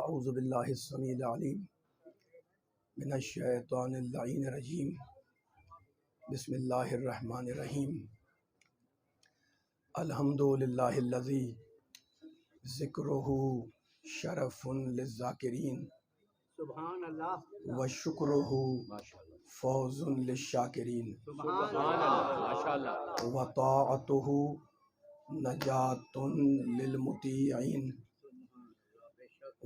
اعوذ باللہ السمیع العلیم من الشیطان اللعین الرجیم بسم اللہ الرحمن الرحیم الحمد للہ الذی ذکرہ شرف للذاکرین سبحان اللہ وشکرہ فوز للشاکرین وطاعتہ نجات للمطیعین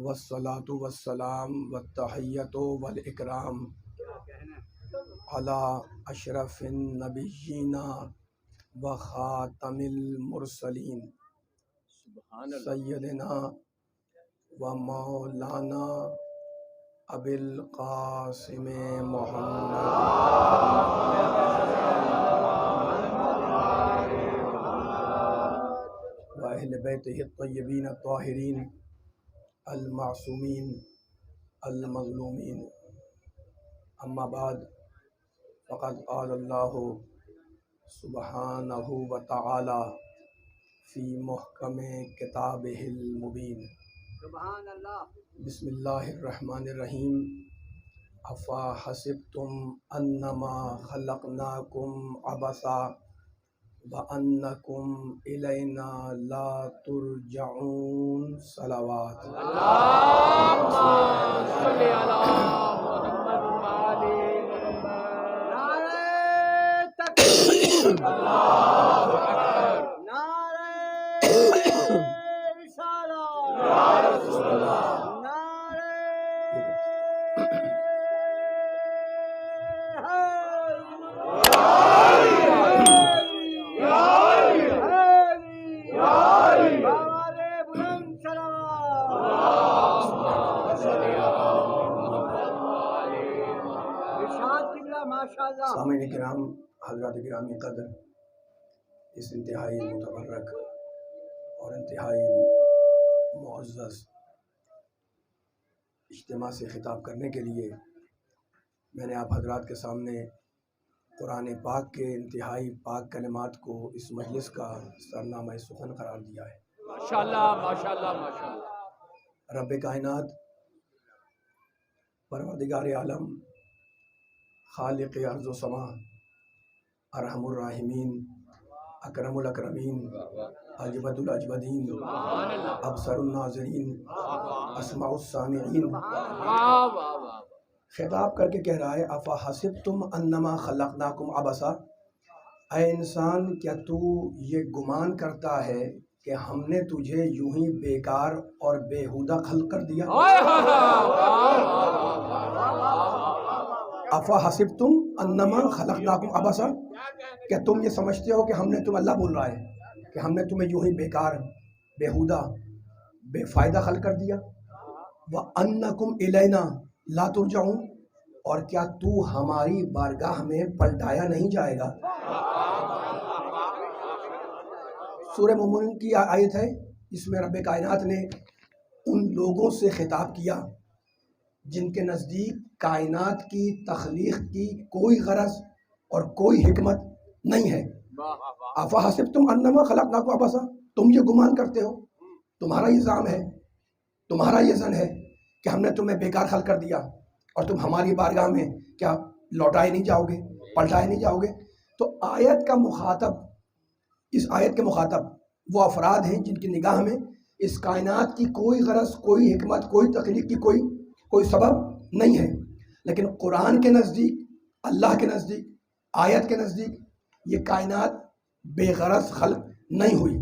والصلاة والسلام والتحیۃ والاکرام علی اشرف النبیین وخاتم المرسلین سیدنا و مولانا ابی القاسم محمد و اہل بیتہ الطیبین الطاہرین المعصومین المظلومین اما بعد فقد قال اللہ سبحانہ وتعالی فی محکم کتابہ المبین سبحان اللہ بسم اللہ الرحمن الرحیم افا حسبتم انما خلقناکم عبثا وَأَنَّكُمْ إِلَيْنَا لَا تُرْجَعُونَ صلوات اللہم صلی علی محمد وآلِ محمد نعرہ تکبیر اللہ اکبر نعرہ رسالہ یا رسول اللہ سامعین کرام، حضرات گرامی قدر، اس انتہائی متبرک اور انتہائی معزز اجتماع سے خطاب کرنے کے لیے میں نے آپ حضرات کے سامنے قرآن پاک کے انتہائی پاک کلمات کو اس مجلس کا سرنامہ سخن قرار دیا ہے۔ ماشاءاللہ ماشاءاللہ ماشاءاللہ۔ رب کائنات، پروردگار عالم، خالق ارض و سما، ارحم الراحمین، اکرم الاکرمین، اجود الاجودین، ابصر الناظرین، اسمع السامعین، خطاب کر کے کہہ رہا ہے افا حسبتم انما خلقناکم عبثا، اے انسان کیا تو یہ گمان کرتا ہے کہ ہم نے تجھے یوں ہی بیکار اور بیہودہ خلق کر دیا؟ افا حسبتم انما خلقناکم عبثا، کہ تم یہ سمجھتے ہو کہ ہم نے تم، اللہ بول رہا ہے کہ ہم نے تمہیں یوں ہی بیکار، بیہودہ، بے فائدہ خلق کر دیا؟ وَأَنَّكُمْ إِلَيْنَا لَا تُرْجَعُونَ، اور کیا تو ہماری بارگاہ میں پلٹایا نہیں جائے گا؟ سورہ مومنون کی آیت ہے، اس میں رب کائنات نے ان لوگوں سے خطاب کیا جن کے نزدیک کائنات کی تخلیق کی کوئی غرض اور کوئی حکمت نہیں ہے۔ افا حسبتم انما خلقناکم عبثا، تم یہ گمان کرتے ہو، تمہارا یہ زعم ہے، تمہارا یہ ظن ہے کہ ہم نے تمہیں بیکار خلق کر دیا اور تم ہماری بارگاہ میں کیا لوٹائے نہیں جاؤ گے، پلٹائے نہیں جاؤ گے؟ تو آیت کا مخاطب، اس آیت کے مخاطب وہ افراد ہیں جن کی نگاہ میں اس کائنات کی کوئی غرض، کوئی حکمت، کوئی تخلیق کی کوئی سبب نہیں ہے، لیکن قرآن کے نزدیک، اللہ کے نزدیک، آیت کے نزدیک یہ کائنات بے غرض خلق نہیں ہوئی۔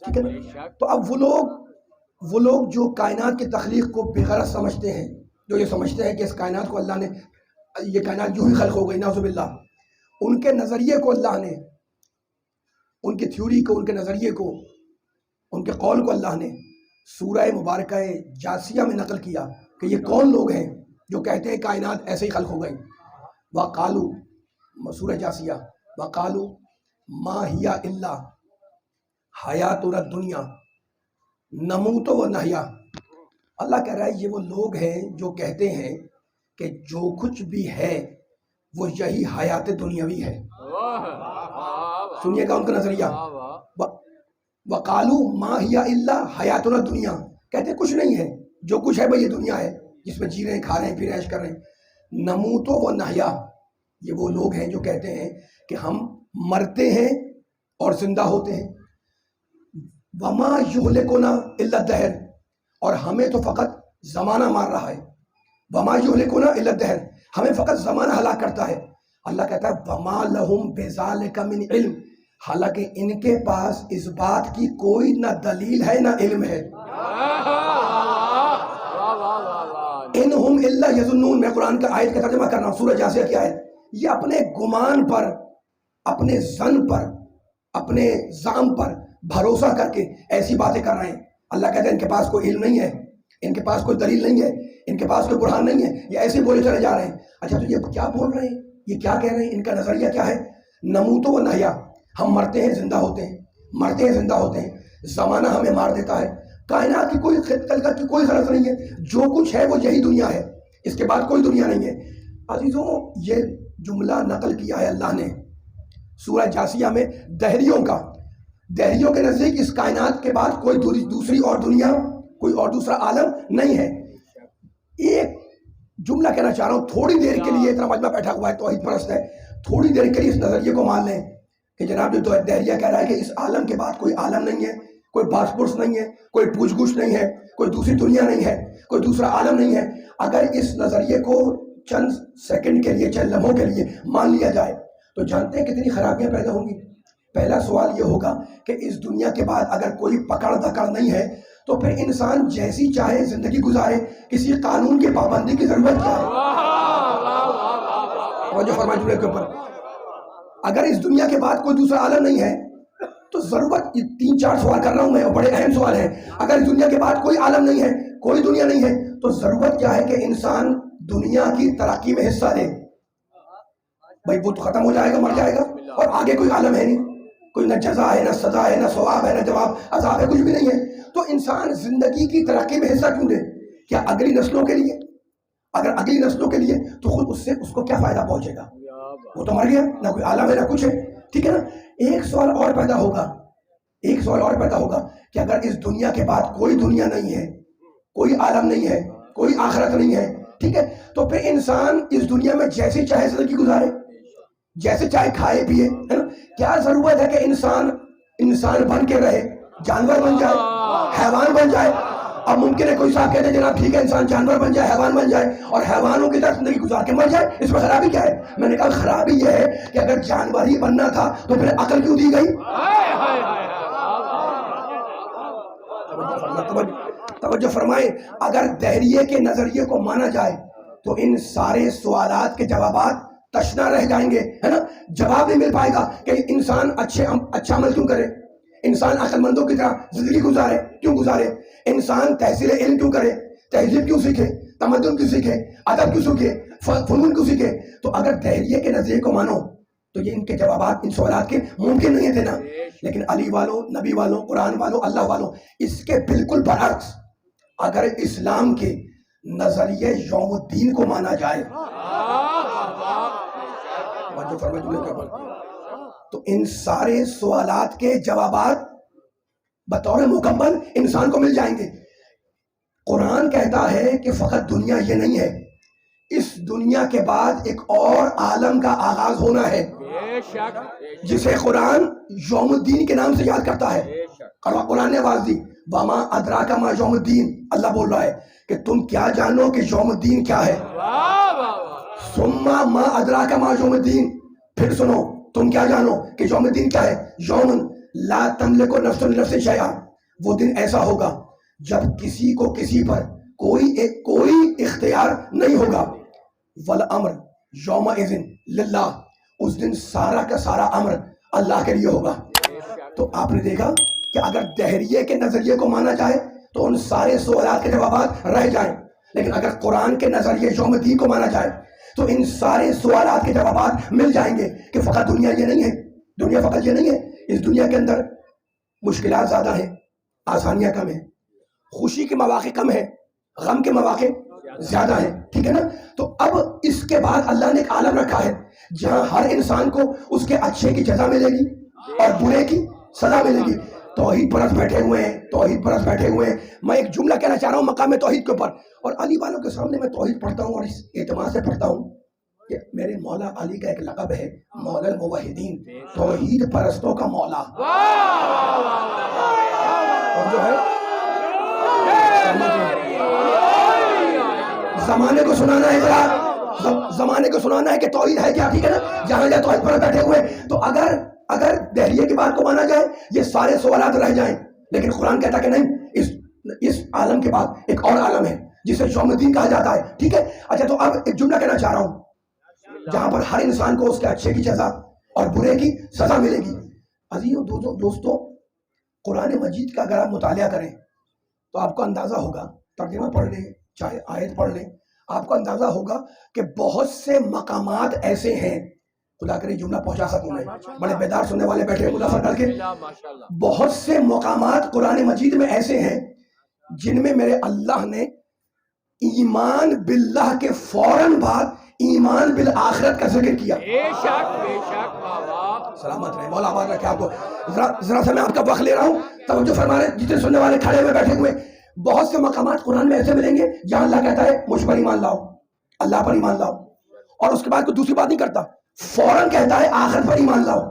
ٹھیک ہے نا؟ تو اب وہ لوگ جو کائنات کی تخلیق کو بے غرض سمجھتے ہیں، جو یہ سمجھتے ہیں کہ اس کائنات کو اللہ نے، یہ کائنات یوں ہی خلق ہو گئی، نعوذ باللہ، ان کے نظریے کو اللہ نے، ان کی تھیوری کو، ان کے نظریے کو، ان کے قول کو اللہ نے سورہ مبارکہ جاسیہ میں نقل کیا کہ یہ کون لوگ ہیں جو کہتے ہیں کائنات ایسے ہی خلق ہو گئی۔ وَقَالُوا، سورہ جاسیہ، وَقَالُوا مَا هِيَ إِلَّا حَيَاتُنَا الدُّنْيَا نَمُوتُ وَنَحْيَا۔ اللہ کہہ رہا ہے یہ وہ لوگ ہیں جو کہتے ہیں کہ جو کچھ بھی ہے وہ یہی حیات دنیاوی ہے۔ سنیے گا ان کا نظریہ، وَقَالُوا مَا هِيَ إِلَّا حَيَاتُنَا الدُّنْيَا، کہتے کچھ نہیں ہے جو کچھ ہے بھائی یہ دنیا ہے جس میں جی رہے ہیں، کھا رہے ہیں، پی رہے ہیں، عیش کر رہے ہیں۔ نموتو و نحیا، یہ وہ لوگ ہیں جو کہتے ہیں کہ ہم مرتے ہیں اور زندہ ہوتے ہیں۔ وما یہلکنا الا الدہر، اور ہمیں تو فقط زمانہ مار رہا ہے۔ وما یہلکنا الا الدہر، ہمیں فقط زمانہ ہلاک کرتا ہے۔ اللہ کہتا ہے وما لہم بذالک من علم، حالانکہ ان کے پاس اس بات کی کوئی نہ دلیل ہے نہ علم ہے۔ انہم الا یظنون، میں قرآن کا آیت کا ترجمہ کر رہا ہوں، سورہ جاثیہ کی آیت۔ یہ اپنے گمان پر، اپنے ظن پر، اپنے زعم پر بھروسہ کر کے ایسی باتیں کر رہے ہیں۔ اللہ کہتا ہے ان کے پاس کوئی علم نہیں ہے، ان کے پاس کوئی دلیل نہیں ہے، ان کے پاس کوئی برہان نہیں ہے، یہ ایسے بولے چلے جا رہے ہیں۔ اچھا تو یہ کیا بول رہے ہیں، یہ کیا کہہ رہے ہیں، ان کا نظریہ کیا ہے؟ نموتو و نحیا، ہم مرتے ہیں زندہ ہوتے ہیں، مرتے ہیں زندہ ہوتے ہیں، زمانہ ہمیں مار دیتا ہے، کائنات کی کوئی خلقت کی کوئی غرض نہیں ہے، جو کچھ ہے وہ یہی دنیا ہے، اس کے بعد کوئی دنیا نہیں ہے۔ عزیزوں یہ جملہ نقل کیا ہے اللہ نے سورہ جاثیہ میں دہریوں کا۔ دہریوں کے نزدیک اس کائنات کے بعد کوئی دوسری اور دنیا، کوئی اور دوسرا عالم نہیں ہے۔ ایک جملہ کہنا چاہ رہا ہوں، تھوڑی دیر کے لیے، اتنا مجمع بیٹھا ہوا ہے توحید پرست ہے، تھوڑی دیر کے لیے اس نظریے کو مان لیں کہ جناب جو دہریہ کہہ رہا ہے کہ اس عالم کے بعد کوئی عالم نہیں ہے، کوئی باس پرس نہیں ہے، کوئی پوچھ گچھ نہیں ہے، کوئی دوسری دنیا نہیں ہے، کوئی دوسرا عالم نہیں ہے۔ اگر اس نظریے کو چند سیکنڈ کے لیے، چند لمحوں کے لیے مان لیا جائے تو جانتے ہیں کتنی خرابیاں پیدا ہوں گی۔ پہلا سوال یہ ہوگا کہ اس دنیا کے بعد اگر کوئی پکڑ دکڑ نہیں ہے تو پھر انسان جیسی چاہے زندگی گزارے، کسی قانون کی پابندی کی ضرورت کیا ہے؟ توجہ فرمائیں جملے کے اوپر۔ اگر اس دنیا کے بعد کوئی دوسرا عالم نہیں ہے تو ضرورت، یہ 3-4 سوال کر رہا ہوں میں اور بڑے اہم سوال ہیں، اگر اس دنیا کے بعد کوئی عالم نہیں ہے، کوئی دنیا نہیں ہے تو ضرورت کیا ہے کہ انسان دنیا کی ترقی میں حصہ لے؟ بھائی وہ تو ختم ہو جائے گا، مر جائے گا، اور آگے کوئی عالم ہے نہیں، کوئی نہ جزا ہے، نہ سزا ہے، نہ ثواب ہے، نہ جواب عذاب ہے، کچھ بھی نہیں ہے، تو انسان زندگی کی ترقی میں حصہ کیوں لے؟ کیا اگلی نسلوں کے لیے؟ اگر اگلی نسلوں کے لیے تو خود اس سے اس کو کیا فائدہ پہنچے گا؟ وہ تو مر گیا، نہ کوئی عالم ہے نہ کچھ ہے، ٹھیک ہے نا؟ ایک سوال اور پیدا ہوگا، ایک سوال اور پیدا ہوگا کہ اگر اس دنیا کے بعد کوئی دنیا نہیں ہے، کوئی عالم نہیں ہے، کوئی آخرت نہیں ہے، ٹھیک ہے، تو پھر انسان اس دنیا میں جیسے چاہے زندگی گزارے، جیسے چاہے کھائے پیے، ہے نا؟ کیا ضرورت ہے کہ انسان بن کے رہے، جانور بن جائے، حیوان بن جائے؟ اب ممکن ہے کوئی صاحب کہتے ہیں جناب ٹھیک ہے انسان جانور بن جائے، حیوان بن جائے اور حیوانوں کی طرح زندگی گزار کے مر جائے، اس میں خرابی کیا ہے؟ میں نے کہا خرابی یہ ہے کہ اگر جانور ہی بننا تھا تو پھر عقل کیوں دی گئی؟ توجہ فرمائیں، اگر دہریے کے نظریے کو مانا جائے تو ان سارے سوالات کے جوابات تشنا رہ جائیں گے، ہے نا؟ جواب نہیں مل پائے گا کہ انسان اچھا عمل کیوں کرے، انسان عقل مندوں کی طرح زندگی گزارے، کیوں گزارے، انسان تحصیل علم کیوں کرے، تہذیب کیوں سیکھے، تمدن کیوں سیکھے، ادب کیوں سیکھے، فنون کیوں سیکھے۔ تو اگر دہریے کے نظریے کو مانو تو یہ ان کے جوابات ان سوالات کے ممکن نہیں ہے دینا، لیکن علی والوں، نبی والوں، قرآن والوں، اللہ والوں، اس کے بالکل برعکس اگر اسلام کے نظریے یوم الدین کو مانا جائے تو ان سارے سوالات کے جوابات بطور مکمل انسان کو مل جائیں گے۔ قرآن کہتا ہے کہ فقط دنیا یہ نہیں ہے، اس دنیا کے بعد ایک اور عالم کا آغاز ہونا ہے جسے قرآن یوم الدین کے نام سے یاد کرتا ہے۔ قرآن نے آواز دی وما ادراک ما یوم الدین، اللہ بول رہا ہے کہ تم کیا جانو کہ یوم الدین کیا ہے۔ ثم ما ادراک ما یوم الدین، پھر سنو تم کیا جانو کہ یوم الدین کیا ہے۔ یوم لا تملک نفس لنفس شیئا، وہ دن ایسا ہوگا جب کسی کو کسی پر کوئی اختیار نہیں ہوگا۔ والامر یومئذ للہ، اس دن سارا کا سارا امر اللہ کے لیے ہوگا۔ تو آپ نے دیکھا کہ اگر دہریے کے نظریے کو مانا جائے تو ان سارے سوالات کے جوابات رہ جائیں، لیکن اگر قرآن کے نظریے یوم الدین کو مانا جائے تو ان سارے سوالات کے جوابات مل جائیں گے کہ فقط دنیا یہ نہیں ہے، دنیا فقط یہ نہیں ہے، اس دنیا کے اندر مشکلات زیادہ ہیں، آسانیاں کم ہیں، خوشی کے مواقع کم ہیں، غم کے مواقع زیادہ ہیں، ٹھیک ہے نا؟ تو اب اس کے بعد اللہ نے ایک عالم رکھا ہے جہاں ہر انسان کو اس کے اچھے کی جزا ملے گی اور برے کی سزا ملے گی۔ توحید پرست بیٹھے ہوئے ہیں، توحید پرست بیٹھے ہوئے ہیں. میں ایک جملہ کہنا چاہ رہا ہوں مقام توحید کے اوپر، اور علی والوں کے سامنے میں توحید پڑھتا ہوں اور اس اعتماد سے پڑھتا ہوں کہ میرے مولا علی کا ایک لقب ہے مولا الموحدین، توحید پرستوں کا مولا. اور جو ہے زمانے کو سنانا ہے ذرا، زمانے کو سنانا ہے کہ توحید ہے کیا، ٹھیک ہے نا. جہاں جہاں توحید پر بیٹھے ہوئے، تو اگر دہلیے کی بات کو مانا جائے یہ سارے سوالات رہ جائیں، لیکن قرآن کہتا کہ نہیں، اس عالم کے بعد ایک اور عالم ہے جسے یوم الدین کہا جاتا ہے، ٹھیک ہے. اچھا تو اب ایک جملہ کہنا چاہ رہا ہوں جہاں پر ہر انسان کو اس کے اچھے کی جزا اور برے کی سزا ملے گی. عزیزوں دوستوں، قرآن مجید کا اگر آپ مطالعہ کریں تو آپ کو اندازہ ہوگا، ترجمہ پڑھ لیں چاہے آیت پڑھ لیں، آپ کو اندازہ ہوگا کہ بہت سے مقامات ایسے ہیں، خدا کرے جملہ پہنچا سکوں میں، بڑے بیدار سننے والے بیٹھے ہیں مظفر کر کے. بہت سے مقامات قرآن مجید میں ایسے ہیں جن میں میرے اللہ نے ایمان باللہ کے فوراً بعد ایمان بالآخرت کا ذکر کیا. بے شک بے شک بابا، سلامت رہے، مولا آباد رکھے آپ کو. ذرا سا میں آپ کا وقت لے رہا ہوں، توجہ فرما رہے جتنے سننے والے کھڑے ہوئے بیٹھے ہوئے. بہت سے مقامات قرآن میں ایسے ملیں گے جہاں اللہ کہتا ہے مجھ پر ایمان لاؤ، اللہ پر ایمان لاؤ، اور اس کے بعد کوئی دوسری بات نہیں کرتا، فوراً کہتا ہے آخرت پر ایمان لاؤ.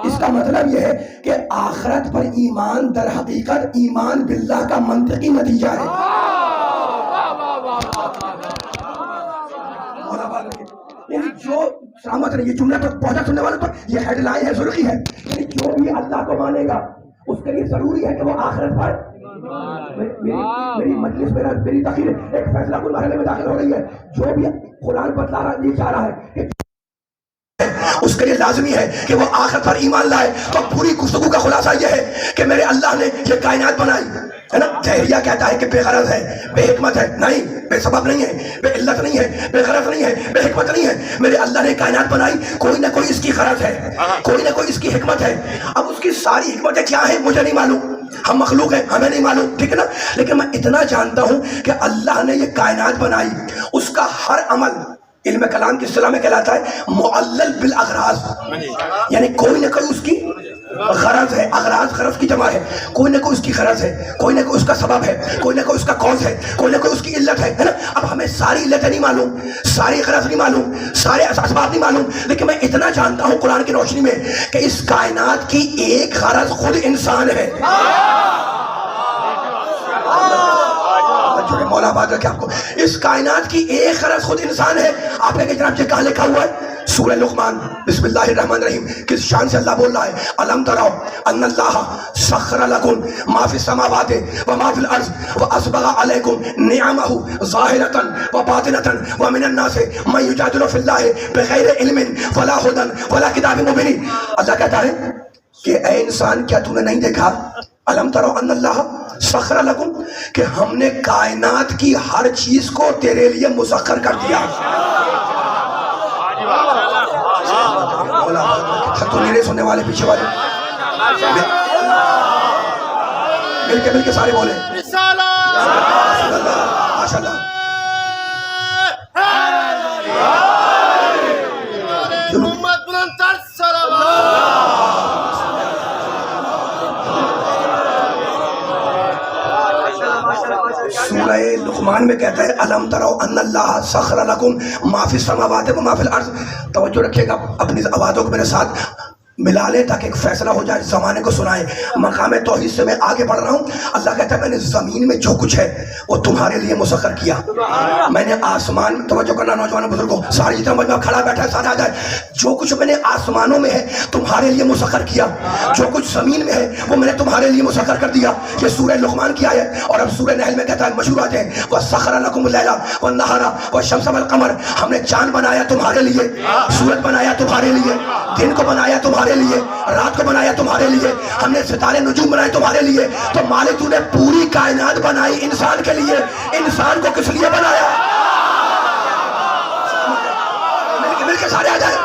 اس کا مطلب یہ ہے کہ آخرت پر ایمان در حقیقت ایمان باللہ کا منطقی نتیجہ ہے. یعنی جو سلامت رہے، یہ جملہ تو پہنچا سننے والوں پر، یہ ہیڈ لائن ہے، سرخی ہے. یعنی جو بھی اللہ کو مانے گا اس کے لیے ضروری ہے کہ وہ آخرت پر. میری مجلس میری تقریر ایک فیصلہ کن مرحلے میں داخل ہو رہی ہے. جو بھی قرآن پر یہ چاہ رہا ہے کہ اس کے لیے لازمی ہے کہ وہ آخرت پر ایمان لائے. تو پوری گفتگو کا خلاصہ یہ ہے کہ میرے اللہ نے یہ کائنات بنائی ہے نا. جہریہ کہتا ہے کہ بے غرض ہے، بے حکمت ہے. نہیں، بے سبب نہیں ہے، بے علت نہیں ہے، بے غرض نہیں ہے، بے حکمت نہیں ہے. میرے اللہ نے کائنات بنائی، کوئی نہ کوئی اس کی غرض ہے، کوئی نہ کوئی اس کی حکمت ہے. اب اس کی ساری حکمتیں کیا ہیں مجھے نہیں معلوم، ہم مخلوق ہیں، ہمیں نہیں معلوم، ٹھیک ہے نا. لیکن میں اتنا جانتا ہوں کہ اللہ نے یہ کائنات بنائی، اس کا ہر عمل علم کلام کی اصطلاح میں کہلاتا ہے معلل بالاغراض. یعنی کوئی نہ کوئی اس کی غرض ہے. اغراض غرض کی جمع ہے. کوئی نہ کوئی اس کی غرض ہے، کوئی نہ کوئی اس کا سبب ہے، کوئی نہ کوئی اس کا کاز ہے، کوئی نہ کوئی اس کی علت ہے نا. اب ہمیں ساری علتیں نہیں معلوم، ساری غرض نہیں معلوم، سارے اسباب نہیں معلوم، لیکن میں اتنا جانتا ہوں قرآن کی روشنی میں کہ اس کائنات کی ایک غرض خود انسان ہے. مولا بات رکھے آپ کو، اس کائنات کی ایک غرض خود انسان ہے. آپ نے جناب یہ کہاں لکھا ہوا ہے؟ سورہ لقمان بسم اللہ الرحمن الرحیم. کس شان سے اللہ بول رہا ہے؟ الم تروا ان اللہ سخر لکم ما فی السماوات و ما فی الارض واسبغ علیکم نعمہ ظاہرۃ و باطنۃ ومن الناس من یجادل فی اللہ بغیر علم ولا ھدی ولا کتاب مبین. اللہ کہتا ہے کہ اے انسان کیا تو نے نہیں دیکھا، الم تروا ان اللہ سخر لکم، کہ ہم نے کائنات کی ہر چیز کو تیرے لیے مسخر کر دیا. تو میرے سننے والے پیچھے والے مل کے سارے بولے ماشاء اللہ. سورہ لقمان میں کہتا ہے الم تروا ان اللہ سخر لکم ما فی السماوات و ما فی الارض. توجہ رکھیے گا، اپنی آوازوں کو میرے ساتھ ملا لیں تاکہ ایک فیصلہ ہو جائے، زمانے کو سنائیں. مقام توحید سے میں آگے بڑھ رہا ہوں. اللہ کہتا ہے میں نے زمین میں جو کچھ ہے وہ تمہارے لیے مسخر کیا. میں نے آسمان، توجہ کرنا نوجوانوں بزرگوں، سارے جتنا مجمع کھڑا بیٹھا ہے سارا آ جائے. جو کچھ میں نے آسمانوں میں ہے تمہارے لیے مسخر کیا، جو کچھ زمین میں ہے وہ میں نے تمہارے لیے مسخر کر دیا. یہ سورہ لقمان کی آیت. اور اب سورہ نحل میں کہتا ہے مشہور آتے ہیں وَسَخَّرَ لَكُمُ اللَّيْلَ وَالنَّهَارَ وَالشَّمْسَ وَالْقَمَرَ. ہم نے چاند بنایا تمہارے لیے، سورج بنایا تمہارے لیے، دن کو بنایا تمہارے لیے، رات کو بنایا تمہارے لیے، ہم نے ستارے نجوم بنائے تمہارے لیے. تو مالک تو نے پوری کائنات بنائی انسان کے لیے، انسان کو کس لیے بنایا؟ مل کے سارے آ جائیں.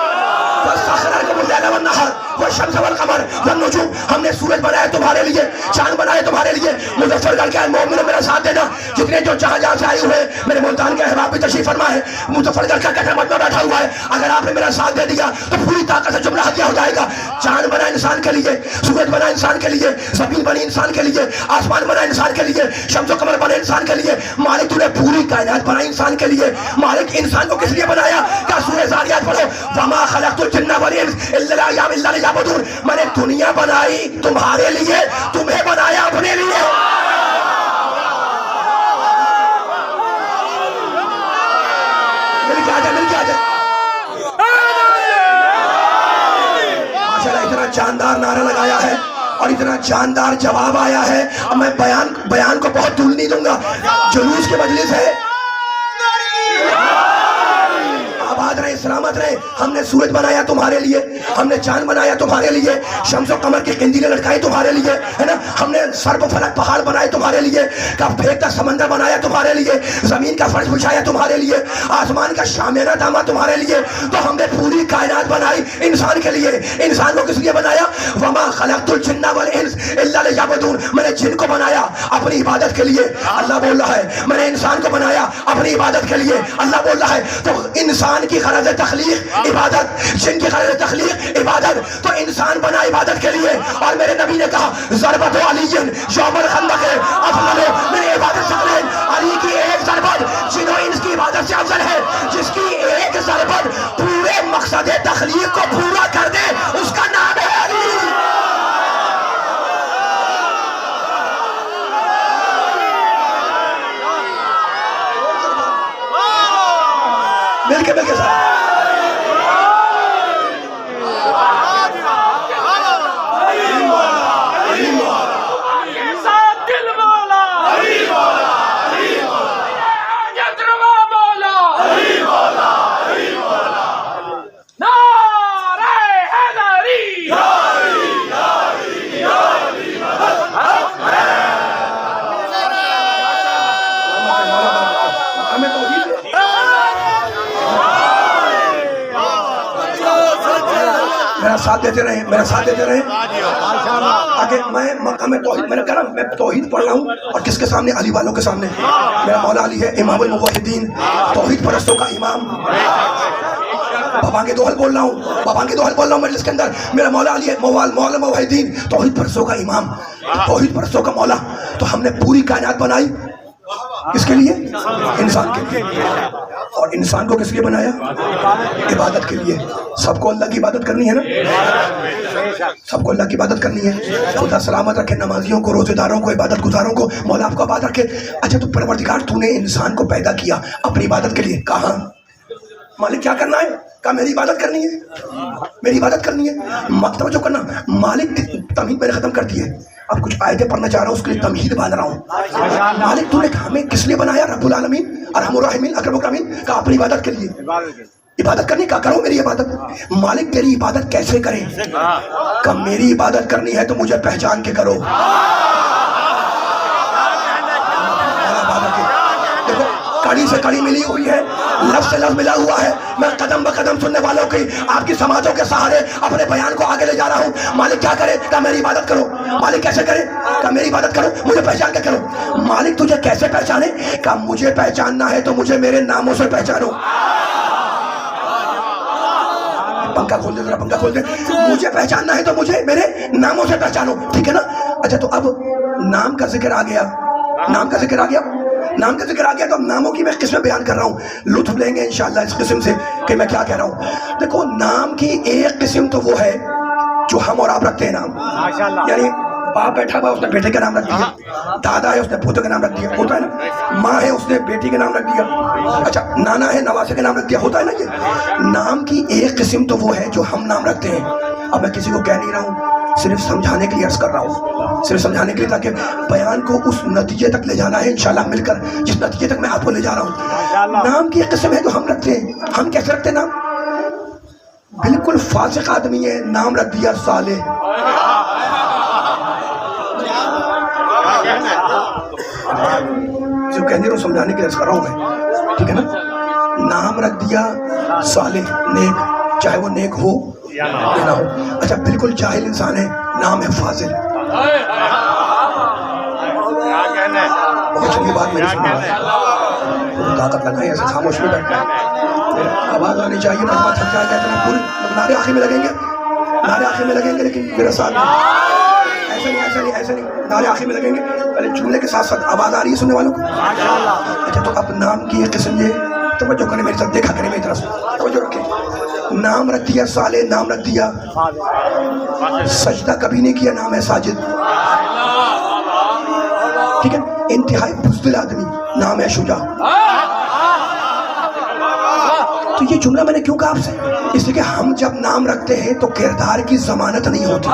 والشمس والقمر والنجوم. ہم نے سورج بنایا تمہارے لیے، چاند بنایا تمہارے لیے. مظفر گڑھ کے مومنوں میرا ساتھ دینا، جتنے جو جہاں جہاں سے آئے ہوئے میرے ملتان کے احباب بھی تشریف فرما ہے. مظفر گڑھ کا کہتا مجمع بیٹھا ہوا ہے، اگر آپ نے میرا ساتھ دے دیا تو پوری طاقت سے جملہ ہدیہ ہو جائے گا. چاند بنائے انسان کے لیے، سورج بنا انسان کے لیے، زمین بنی انسان کے لیے، آسمان بنا انسان کے لیے، شمس و قمر بنے انسان کے لیے۔ مالک تو نے پوری کائنات بنائی انسان کے لیے۔ مالک انسان کو کس لیے بنایا؟ کیا سورہ زاریات پڑھو، وما خلقت الجن والانس الا لیعبدون۔ میں نے دنیا بنائی تمہارے لیے، تمہیں بنایا اپنے لیے۔ مل کے آ جائے ماشاءاللہ۔ اتنا جاندار نعرہ لگایا ہے اور اتنا جاندار جواب آیا ہے۔ اب میں بیان کو بہت طول نہیں دوں گا، جلوس کی مجلس ہے۔ آباد رہے، سلامت رہے۔ ہم نے سورج بنایا تمہارے لیے، ہم نے چاند بنایا تمہارے لیے، شمس و قمر کی قندیلیں لٹکائی تمہارے لیے، ہے نا، ہم نے سرب و فلک پہاڑ بنائے تمہارے لیے، کا پھینکتا سمندر بنایا تمہارے لیے، زمین کا فرش بچھایا تمہارے لیے، آسمان کا شامیانہ تاما تمہارے لیے۔ تو ہم نے پوری کائنات بنائی انسان کے لیے۔ انسان کو کس لیے بنایا؟ وما خلقت الجن والانس الا لیعبدون۔ میں نے جن کو بنایا اپنی عبادت کے لیے، اللہ بول رہا ہے۔ میں نے انسان کو بنایا اپنی عبادت کے لیے، اللہ بول رہا ہے۔ تو انسان کی غرض تخلیق عبادت، جن کی غرض تخلیق عبادت، تو انسان بنا عبادت کے لیے۔ اور میرے نبی نے کہا ضربت علی یوم الخندق افضل من عبادت شہرین۔ علی کی ایک ضربت جن و انس کی عبادت سے افضل ہے۔ جس کی ایک ضربت پورے مقصد تخلیق کو پورا کر دے، اس کا نام ہے علی۔ مل کے ساتھ میرا ساتھ دیتے رہے تاکہ میں مقام توحید، میں نے کہا نا میں توحید پڑھ رہا ہوں اور کس کے سامنے؟ علی والوں کے سامنے۔ میرا مولا علی ہے امام الموحدین، توحید پرستوں کا امام۔ بابا کے دوحل بول رہا ہوں مجلس کے اندر۔ میرا مولا علی ہے مولا موحدین، توحید پرستوں کا امام، توحید پرستوں کا مولا۔ تو ہم نے پوری کائنات بنائی کس کے لیے؟ انسان کے لیے۔ اور انسان کو کس لیے بنایا؟ عبادت کے لیے۔ سب کو اللہ کی عبادت کرنی ہے نا، سب کو اللہ کی عبادت کرنی ہے۔ خدا سلامت رکھے نمازیوں کو، روزے داروں کو، عبادت گزاروں کو، مولا آپ کو آباد رکھے۔ اچھا تو پروردگار تو نے انسان کو پیدا کیا اپنی عبادت کے لیے، کہاں؟ مالک کیا کرنا ہے؟ کہا میری عبادت کرنی ہے، میری عبادت کرنی ہے۔ توجہ کرنا، مالک تمہید میں نے ختم کر دی ہے، اب کچھ آیتیں پڑھنا چاہ رہا ہوں، اس کے لیے تمہید باندھ رہا ہوں۔ مالک تو نے ہمیں کس لیے بنایا؟ رب العالمین ارحم الراحمین اکرم الاکرمین، کہا اپنی عبادت کے لیے، عبادت کرنی، کہا کرو میری عبادت۔ مالک تیری عبادت کیسے کریں؟ کہا میری عبادت کرنی ہے تو مجھے پہچان کے کرو۔ دیکھو کڑی سے کڑی ملی ہوئی ہے، لفظ سے لفظ ملا ہوا ہے۔ میں قدم بقدم سننے والوں کی، آپ کی سماعتوں کے سہارے اپنے بیان کو آگے لے جا رہا ہوں۔ مالک کیا کرے؟ کہا میری عبادت کرو۔ مالک کیسے کرے؟ کہا میری عبادت کرو، مجھے پہچان کے کرو۔ مالک تجھے کیسے پہچانے؟ کہا مجھے پہچاننا ہے تو مجھے میرے ناموں سے پہچانو۔ پنکھا کھول دے ذرا، پنکھا کھول دے۔ مجھے پہچاننا ہے تو مجھے میرے ناموں سے پہچانو، ٹھیک ہے نا؟ اچھا تو اب نام کا ذکر آ گیا، نام کا ذکر آ گیا، نام کا ذکر آ گیا، تو اب ناموں کی میں قسمیں بیان کر رہا ہوں، لطف لیں گے انشاءاللہ اس قسم سے کہ میں کیا کہہ رہا ہوں۔ دیکھو نام کی ایک قسم تو وہ ہے جو ہم اور آپ رکھتے ہیں نام، یعنی باپ بیٹھا ہوا اس نے بیٹے کا نام رکھ دیا، دادا ہے اس نے پوتے کا نام رکھ دیا، ہوتا ہے نا؟ ماں ہے اس نے بیٹی کا نام رکھ دیا، اچھا نانا ہے نواسے کا نام رکھ دیا، ہوتا ہے نا؟ یہ نام کی ایک قسم تو وہ ہے جو ہم نام رکھتے ہیں۔ اب میں کسی کو کہہ نہیں رہا ہوں، صرف سمجھانے کے لیے عرض کر رہا ہوں، صرف سمجھانے کے لیے، تاکہ بیان کو اس نتیجے تک لے جانا ہے انشاءاللہ مل کر، جس نتیجے تک میں آپ کو لے جا رہا ہوں۔ نام کی ایک قسم ہے جو ہم رکھتے ہیں۔ ہم کیسے رکھتے ہیں نام؟ بالکل فاسق آدمی ہے، نام رکھ دیا صالح۔ جو کہنے رہا ہوں سمجھانے کے لیے عرض کر رہا ہوں میں، ٹھیک ہے نا؟ نام رکھ دیا صالح، نیک، چاہے وہ نیک ہو یا نہ ہو۔ اچھا بالکل جاہل انسان ہے، نام ہے فاضل۔ بہت یہ بات میری سننا ہے، طاقت لگائیں، ایسے خاموش میں بیٹھنا ہے، آواز آنی چاہیے، مجمع تھک جائے گا، اتنا پورے نعرے آخر میں لگیں گے۔ نعرے آخر میں لگیں گے لیکن میرا ساتھ ایسا نہیں نعرے آخر میں لگیں گے پہلے جملے کے ساتھ ساتھ آواز آ رہی ہے سننے والوں کو؟ اچھا تو اب نام کی ایک قسم یہ توجہ کریں میری طرف، دیکھا کریں میری طرف، توجہ رکھیں. نام رکھ دیا صالح، نام رکھ دیا سجدہ کبھی نہیں کیا، نام ہے ساجد. ٹھیک ہے، انتہائی بزدل آدمی، نام ہے شجاع. تو یہ جملہ میں نے کیوں کہا آپ سے؟ اس لیے کہ ہم جب نام رکھتے ہیں تو کردار کی ضمانت نہیں ہوتی.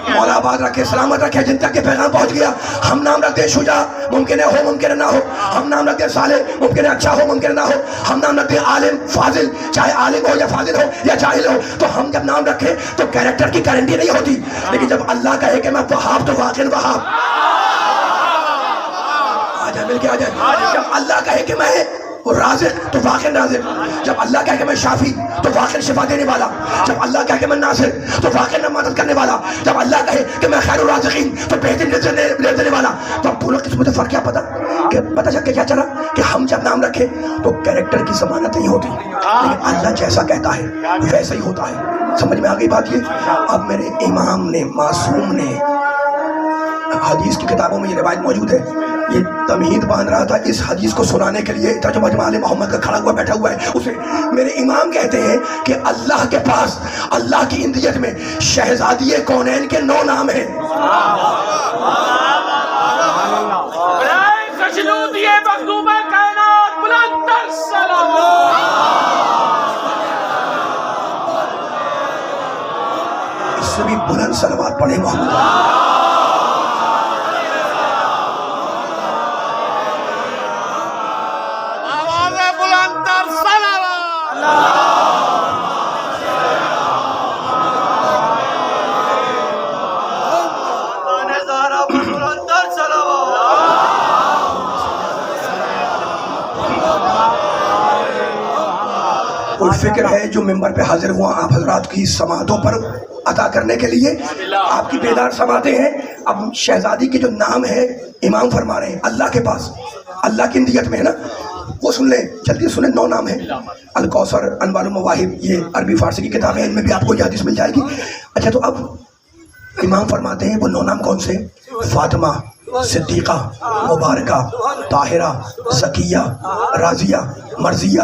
مولا آباد رکھے، سلامت رکھے، جن تک کہ پیغام پہنچ گیا. ہم نام رکھتے ہیں شجاع، ممکن ہے ہو ممکن ہے نہ ہو. ہم نام رکھتے ہیں صالح، ممکن ہے اچھا ہو ممکن ہے نہ ہو. ہم نام رکھتے ہیں عالم، فاضل، چاہے عالم ہو یا فاضل ہو یا جاہل ہو. تو ہم جب نام رکھیں تو کیریکٹر کی گارنٹی نہیں ہوتی. لیکن جب اللہ کہے کہ میں وہاب تو واقعی وہاب. آجائے مل کے آجائے. جب اللہ کہے کہ میں رازق تو واقعی رازق. جب اللہ کہے کہ میں شافی تو واقعی شفا دینے والا. جب اللہ کہے کہ میں ناصر تو واقعی مدد کرنے والا. جب اللہ کہے کہ میں خیر الرازقین تو بہترین رزق دینے والا. تو اب دونوں قسموں سے فرق کیا پتا چل کے کیا چلا کہ ہم جب نام رکھے تو کیریکٹر کی ضمانت نہیں ہوتی، لیکن اللہ جیسا کہتا ہے ویسا ہی ہوتا ہے. سمجھ میں آ گئی بات یہ؟ اب میرے امام نے، معصوم نے، حدیث کی کتابوں میں یہ روایت موجود ہے. یہ تمہید باندھ رہا تھا اس حدیث کو سنانے کے لیے، ترجمہ جمال محمد کا کھڑا ہوا بیٹھا ہوا ہے. اسے میرے امام کہتے ہیں کہ اللہ کے پاس اللہ کی اندیت میں شہزادی کونین کے 9 نام ہیں. اس سے بھی بلند صلوات پڑھے محمد. کوئی فکر ہے جو ممبر پہ حاضر ہوا آپ حضرات کی سماعتوں پر عطا کرنے کے لیے؟ آپ کی بیدار سماعتیں ہیں. اب شہزادی کے جو نام ہے امام فرما رہے ہیں اللہ کے پاس، اللہ کی اندیت میں ہے نا، وہ سن لیں جلدی سنیں. 9 نام ہیں. الکوثر، انوار المواہب، یہ عربی فارسی کی کتابیں ہیں، ان میں بھی آپ کو یہ حدیث مل جائے گی. اچھا تو اب امام فرماتے ہیں وہ 9 نام کون سے؟ فاطمہ، صدیقہ، مبارکہ، طاہرہ، زکیہ، راضیہ، مرضیہ،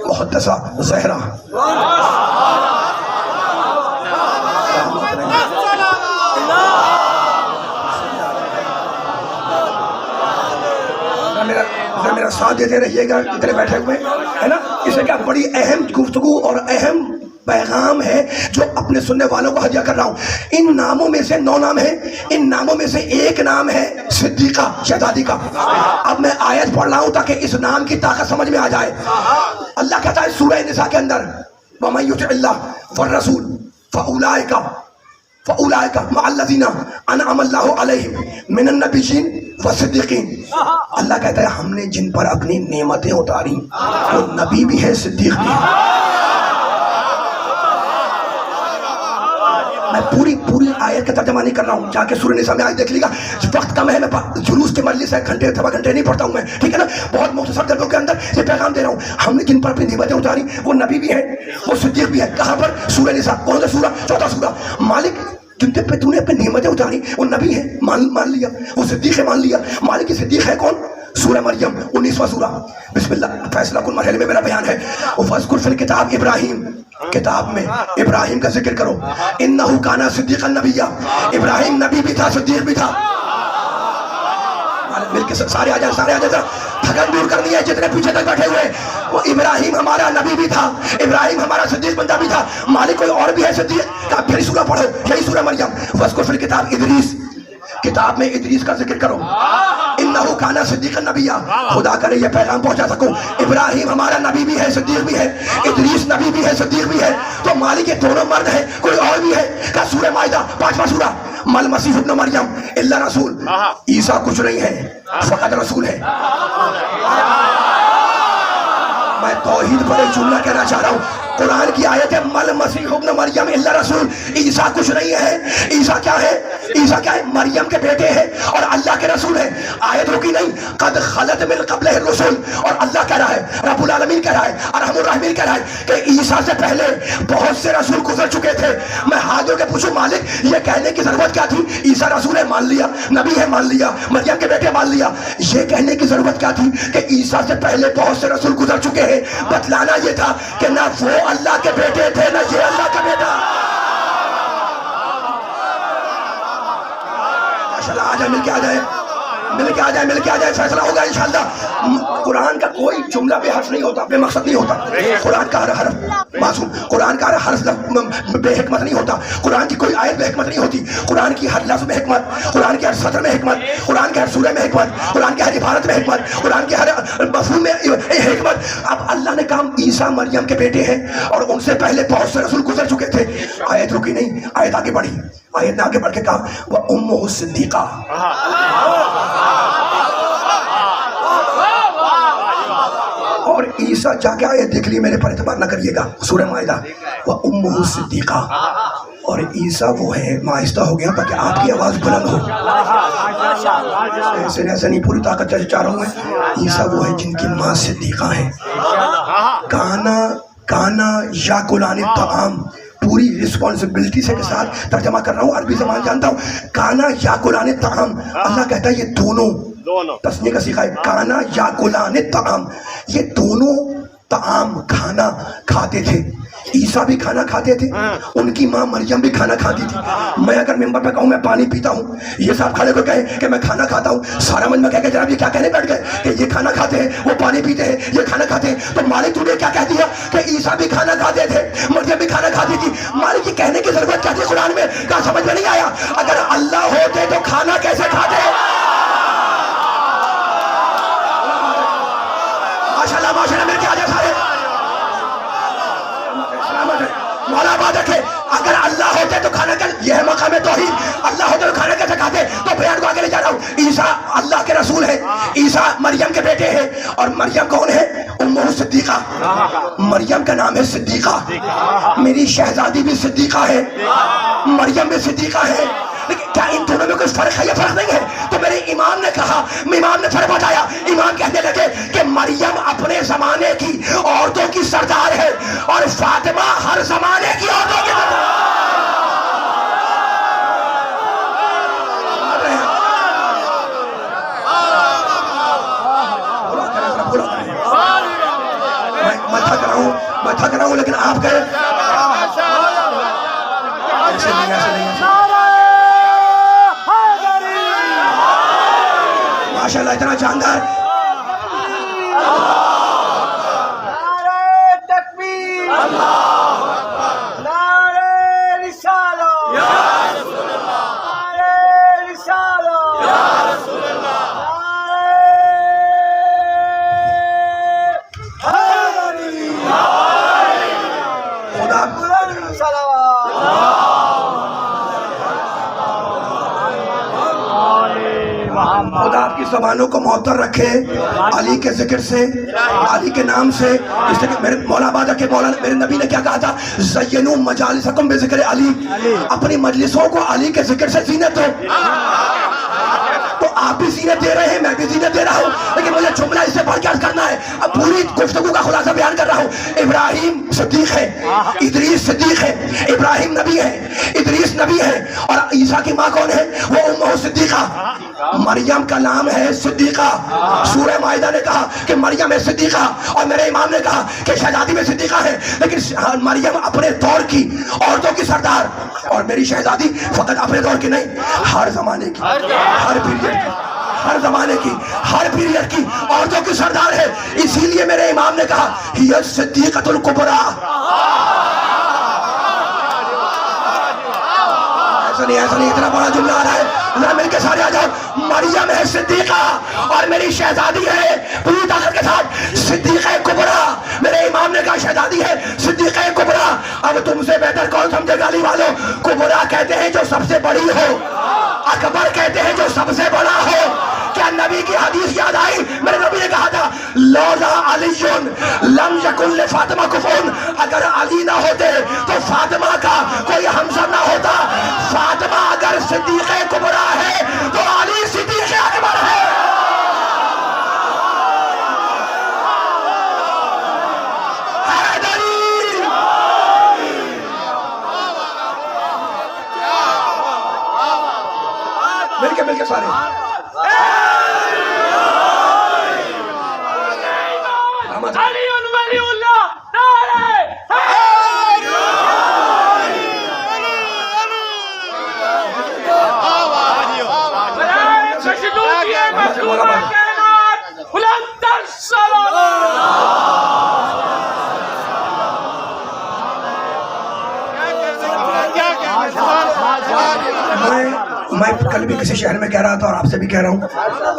محدثہ، زہرا. میرا ساتھ دیتے رہیے گا جتنے بیٹھے ہوئے ہے نا. اسے کیا بڑی اہم گفتگو اور اہم پیغام ہے جو اپنے سننے والوں کو ہدیہ کر رہا ہوں. ان ناموں میں سے 9 نام ہیں. ان ناموں میں سے ایک نام ہے صدیقہ، شہزادی کا. اب میں آیت پڑھ رہا ہوں تاکہ اس نام کی طاقت سمجھ میں آ جائے. اللہ کہتا ہے سورہ نساء کے اندر وَمَن يُطِعِ اللَّهَ وَالرَّسُولَ فَأُولَٰئِكَ مَعَ الَّذِينَ أَنْعَمَ اللَّهُ عَلَيْهِم مِّنَ النَّبِيِّينَ وَالصِّدِّيقِينَ. اللہ کہتا ہے ہم نے جن پر اپنی نعمتیں اتاری وہ نبی بھی ہے، صدیق بھی ہے. میں پوری آیت کا ترجمہ نہیں کر رہا ہوں، جا کے سورہ نساء میں آیت دیکھ لیگا. وقت کم ہے، میں جلوس کے مجلس ہے، گھنٹے 2 گھنٹے نہیں پڑھتا ہوں میں، ٹھیک ہے نا. بہت مختصر جگہوں کے اندر یہ پیغام دے رہا ہوں. ہم نے جن پر اپنی نعمتیں اتاری وہ نبی بھی ہے، وہ صدیق بھی ہے. کہاں پر؟ سورہ نساء. کون سا سورہ؟ 4واں سورہ. مالک جن پہ تو نے اپنی نعمتیں اتاری وہ نبی ہے، مان لیا. وہ صدیق ہے، مان لیا. مالک کی صدیق ہے کون؟ سورہ مریم 19واں سورہ. بسم اللہ. فیصلہ کن مرحلے میں میرا بیان ہے. وَاذْكُرْ فِي الْكِتَابِ ابراہیم، کتاب میں ابراہیم کا ذکر کرو. انہو کانا صدیقا نبیہ، ابراہیم نبی بھی تھا، صدیق بھی تھا. مل کے سارے آ جائیں تھکن دور کرنی ہے جتنے پیچھے تک بیٹھے ہوئے. وہ ابراہیم ہمارا نبی بھی تھا، ابراہیم ہمارا صدیق بندہ بھی تھا. مالک کوئی اور بھی ہے صدیق؟ کہ پھر سورہ پڑھو، یہی سورہ مریم. وَاذْكُرْ فِي الْكِتَابِ ادریس، کتاب میں ادریس کا ذکر کرو. انہو کانا صدیقا نبیہ. خدا کرے یہ پیغام پہنچا سکوں. ابراہیم ہمارا نبی بھی ہے، صدیق بھی ہے. ادریس نبی بھی ہے، صدیق بھی ہے. تو مالک یہ دونوں مرد ہیں، کوئی اور بھی ہے؟ کہ سورہ مائدہ 5واں سورہ. مل مسیح ابن مریم الا رسول، عیسیٰ کچھ نہیں ہے، فقط رسول ہے. میں توحید پر ایک جملہ کہنا چاہ رہا ہوں. قرآن کی آیت ہے مل مسیح ابن مریم الا رسول، عیسیٰ کچھ نہیں ہے، عیسیٰ کیا ہے؟ عیسیٰ کیا ہے؟ مریم کے بیٹے ہیں اور اللہ کے رسول ہیں۔ آیت رکی نہیں، قد خلت من قبلہ الرسل، اور اللہ کہہ رہا ہے، رب العالمین کہہ رہا ہے، ارحم الراحمین کہہ رہا ہے کہ عیسیٰ سے پہلے بہت سے رسول گزر چکے تھے۔ میں ہاتھ جوڑ کے پوچھوں مالک یہ کہنے کی ضرورت کیا تھی؟ عیسیٰ رسول ہے مان لیا، نبی ہے مان لیا، مریم کے بیٹے مان لیا، یہ کہنے کی ضرورت کیا تھی کہ عیسیٰ سے پہلے بہت سے رسول گزر چکے ہیں؟ بتلانا یہ تھا کہ نہ وہ اللہ کے بیٹے تھے نہ یہ اللہ کا بیٹا۔ ماشاءاللہ، آ جائے، مل کے آ جائے، مل کے آ جائے، مل کے آ جائے، فیصلہ ہوگا انشاءاللہ۔ قرآن کا کوئی جملہ بے حرف نہیں ہوتا، بے مقصد نہیں ہوتا۔ قرآن کا ہر حرف معصوم، قرآن کا ہر حرف بے حکمت نہیں ہوتا، قرآن کی کوئی آیت بے حکمت نہیں ہوتی، قرآن کی ہر لفظ میں حکمت، قرآن کے ہر سطر میں حکمت، قرآن کے ہر سورہ میں حکمت، قرآن کے ہر عبارت میں حکمت، قرآن کے ہر مفہوم میں حکمت۔ اب اللہ نے کہا عیسیٰ مریم کے بیٹے ہیں اور ان سے پہلے بہت سے رسول گزر چکے تھے۔ آیت رکی نہیں، آیت آگے بڑھی، آیت نے آگے بڑھ کے کہا وَأُمُّهُ الصِّدِّيقَةُ، اور عیسیٰ جا کے آیت دیکھ لی، میرے پر اعتبار نہ کریے گا، سورہ مائدہ، وَأُمُّهُ الصِّدِّيقَةُ، اور عیسیٰ وہ ہے، میں آہستہ ہو گیا تاکہ آپ کی آواز بلند ہو، ایسے نہیں پوری طاقت سے چاہ رہا ہوں میں، عیسیٰ وہ ہے جن کی ماں صدیقہ ہے۔ کانا یاکلان الطعام، پوری رسپانسبلٹی سے کے ساتھ ترجمہ کر رہا ہوں، عربی زبان جانتا ہوں۔ کانا یاکلان الطعام، اللہ کہتا ہے یہ دونوں تسنیہ کا صیغہ ہے، کانا یاکلان الطعام، یہ دونوں طعام کھانا کھاتے تھے۔ عیسیٰ بھی کھانا کھاتے تھے، ان کی ماں مریم بھی کھانا کھاتی تھی۔ میں اگر ممبر پہ کہوں میں پانی پیتا ہوں، یہ صاحب کھڑے کو کہیں کہ میں کھانا کھاتا ہوں، سارا من میں کہہ کے جناب یہ کیا کہنے بیٹھ گئے کہ یہ کھانا کھاتے ہیں، وہ پانی پیتے ہیں، یہ کھانا کھاتے ہیں، تو مالک تو نے کیا کہہ دیا کہ عیسیٰ بھی کھانا کھاتے تھے، مریم بھی کھانا کھاتی تھی؟ مالک یہ کہنے کی ضرورت کیا تھی قرآن میں؟ کہا سمجھ میں نہیں آیا؟ اگر اللہ ہوتے تو کھانا کیسے کھاتے؟ ماشاءاللہ، ماشاءاللہ، مل کے آ جائے سارے، مولا آباد رکھے۔ اگر اللہ ہوتے تو کھانا کیا، یہ ہے مقام توحید، اللہ ہوتے تو کھانا کیسے کھاتے؟ تو بیان کو آگے لے جا رہا ہوں۔ عیسیٰ اللہ کے رسول ہے، عیسیٰ مریم کے بیٹے ہیں، اور مریم کون ہے؟ امہ صدیقہ، مریم کا نام ہے صدیقہ، میری شہزادی بھی صدیقہ ہے، مریم بھی صدیقہ ہے۔ لیکن کیا ان دونوں میں کوئی فرق ہے؟ یہ فرق نہیں ہے۔ تو میرے امام نے کہا، امام نے فرق بتایا، امام کہنے لگے کہ مریم اپنے زمانے کی عورتوں کی سردار ہے اور فاطمہ ہر زمانے کی عورتوں کی سردار۔ میں تھک رہا ہوں لیکن آپ کہے ایسے نہیں، ایسے نہیں، ماشاءاللہ اتنا جاندار۔ نعرہ تکبیر، نعرہ رسالہ، نعرہ رسالہ، خدا آپ کی زبانوں کو معطر رکھے علی کے ذکر سے، علی کے نام سے، اس لیے کہ میرے مولا آباد کے مولانا میرے نبی نے کیا کہا تھا؟ زینوا مجالسکم بذکر علی، اپنی مجلسوں کو علی کے ذکر سے زینت دو۔ تو آپ بھی زینت دے رہے ہیں، میں بھی زینت دے رہا ہوں، لیکن مجھے جملہ اس سے بڑھ کے عرض کرنا ہے۔ اب پوری گفتگو کا خلاصہ بیان کر رہا ہوں۔ ابراہیم صدیق ہے، ادریس صدیق ہے، ابراہیم نبی ہے، ادریس نبی ہے، اور عیسیٰ کی ماں کون ہے؟ وہ امہ صدیقہ، مریم کا نام ہے صدیقہ۔ سورہ مائدہ نے کہا کہ مریم ہے صدیقہ، اور میرے امام نے کہا کہ شہزادی میں صدیقہ ہے، لیکن مریم اپنے دور کی عورتوں کی سردار، اور میری شہزادی فقط اپنے دور کی نہیں، ہر زمانے کی، ہر پیریڈ کی، ہر زمانے کی، ہر پیریڈ کی عورتوں کی سردار ہے۔ اسی لیے میرے امام نے کہا ہی الصدیقۃ الکبریٰ۔ ایسا نہیں، اتنا بڑا جملہ آ رہا ہے، ذرا مل کے سارے آ جاؤ۔ مریم ہے صدیقہ اور میری شہزادی ہے پوری طاقت کے ساتھ صدیقہ کبریٰ۔ میرے امام نے کہا شہزادی ہے صدیقہ کبریٰ۔ اب تم سے بہتر کون سمجھے گا علی والوں؟ کبریٰ کہتے ہیں جو سب سے بڑی ہو، اکبر کہتے ہیں جو سب سے بڑا ہو۔ کیا نبی کی حدیث یاد آئی؟ میرے نبی نے کہا تھا لولا علی لم یکن لفاطمہ کفون، اگر علی مل کے سارے. علی ولی اللہ میں کل بھی کسی شہر میں کہہ رہا تھا اور آپ سے بھی کہہ رہا ہوں,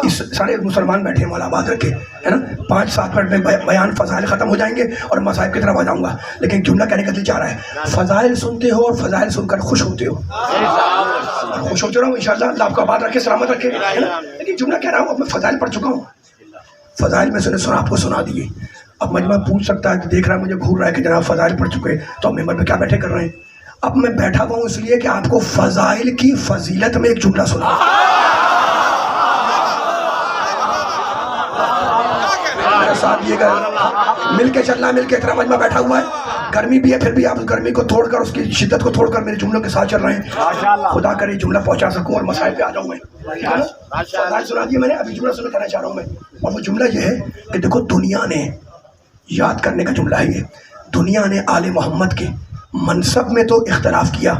اس سارے مسلمان بیٹھے ہیں مولا آباد رکھے ہے نا, 5-7 منٹ میں بیان فضائل ختم ہو جائیں گے اور مصائب کی طرف آ جاؤں گا, لیکن جملہ کہنے کا دل چاہ رہا ہے. فضائل سنتے ہو اور فضائل سن کر خوش ہوتے ہو, خوش ہوتے رہو انشاءاللہ, اللہ آپ کو آباد رکھے, سلامت رکھے ہے نا. لیکن جملہ کہہ رہا ہوں, اب میں فضائل پڑھ چکا ہوں, فضائل میں سے آپ کو سنا دیے. اب مجمع پوچھ سکتا ہے, دیکھ رہا ہے مجھے گھور رہا ہے کہ جناب فضائل پڑھ چکے تو اب ممبر پہ کیا بیٹھے کر رہے ہیں. اب میں بیٹھا ہوا ہوں اس لیے کہ آپ کو فضائل کی فضیلت میں ایک جملہ سنا. میرے ساتھ یہ مل کے چلنا, مل کے اتنا مجمع بیٹھا ہوا ہے, گرمی بھی ہے پھر بھی آپ اس گرمی کو توڑ کر, اس کی شدت کو توڑ کر میرے جملوں کے ساتھ چل رہے ہیں. خدا کرے جملہ پہنچا سکوں اور مسائل پہ آ جاؤں میں. فضائل سنا دیے میں نے, ابھی جملہ سنا کرنا چاہ رہا ہوں میں, اور وہ جملہ یہ ہے کہ دیکھو دنیا نے یاد کرنے کا جملہ ہے یہ, دنیا نے آل محمد کے منصب میں تو اختلاف کیا,